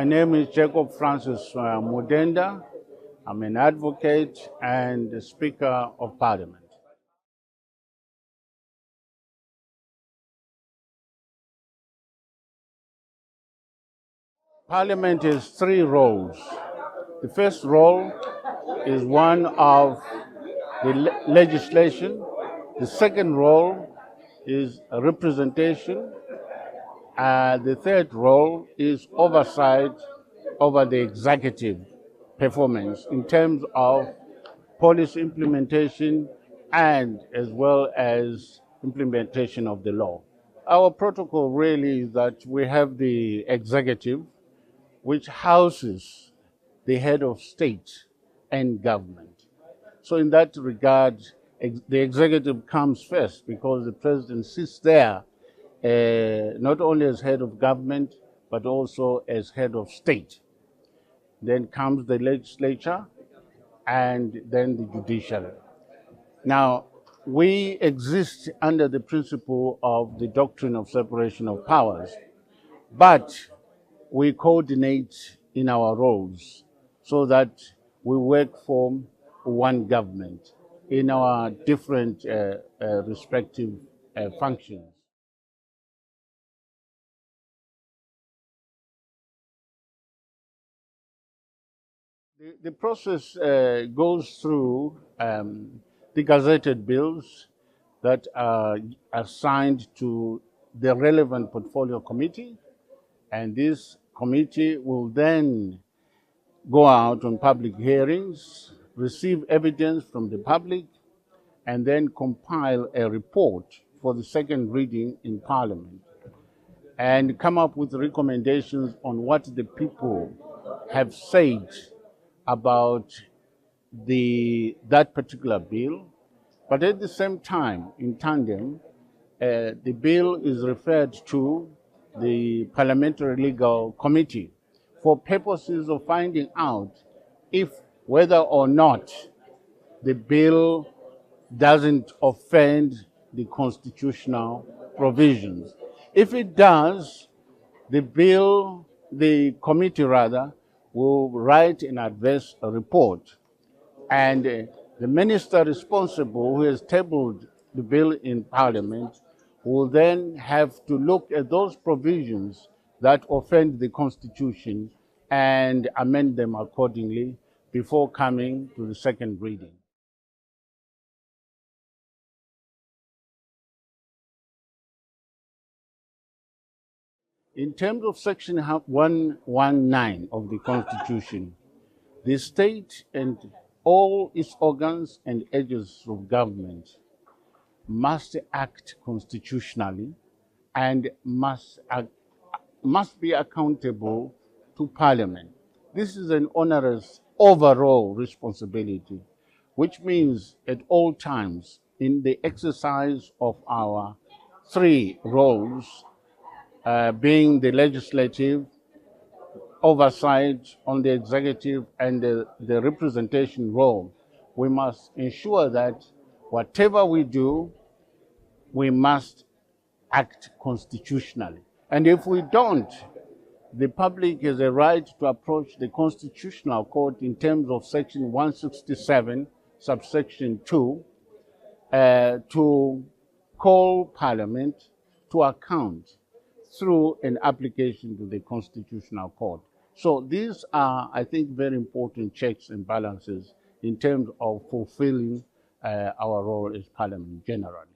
My name is Jacob Francis Mudenda. I'm an advocate and Speaker of Parliament. Parliament has three roles. The first role is one of the legislation. The second role is representation. The third role is oversight over the executive performance in terms of policy implementation and as well as implementation of the law. Our protocol really is that we have the executive, which houses the head of state and government. So in that regard, the executive comes first because the president sits there not only as head of government, but also as head of state. Then comes the legislature and then the judiciary. Now, we exist under the principle of the doctrine of separation of powers, but we coordinate in our roles so that we work for one government in our different respective functions. The process goes through the gazetted bills that are assigned to the relevant portfolio committee, and this committee will then go out on public hearings, receive evidence from the public, and then compile a report for the second reading in Parliament, and come up with recommendations on what the people have said about that particular bill. But at the same time, in tandem, the bill is referred to the Parliamentary Legal Committee for purposes of finding out if whether or not the bill doesn't offend the constitutional provisions. If it does, the committee will write an adverse report, and the minister responsible who has tabled the bill in Parliament will then have to look at those provisions that offend the Constitution and amend them accordingly before coming to the second reading. In terms of Section 119 of the Constitution, the state and all its organs and agencies of government must act constitutionally and must be accountable to Parliament. This is an onerous overall responsibility, which means at all times in the exercise of our three roles, being the legislative, oversight on the executive, and the representation role, we must ensure that whatever we do, we must act constitutionally. And if we don't, the public has a right to approach the Constitutional Court in terms of Section 167, subsection 2, to call Parliament to account through an application to the Constitutional Court. So these are, I think, very important checks and balances in terms of fulfilling our role as Parliament generally.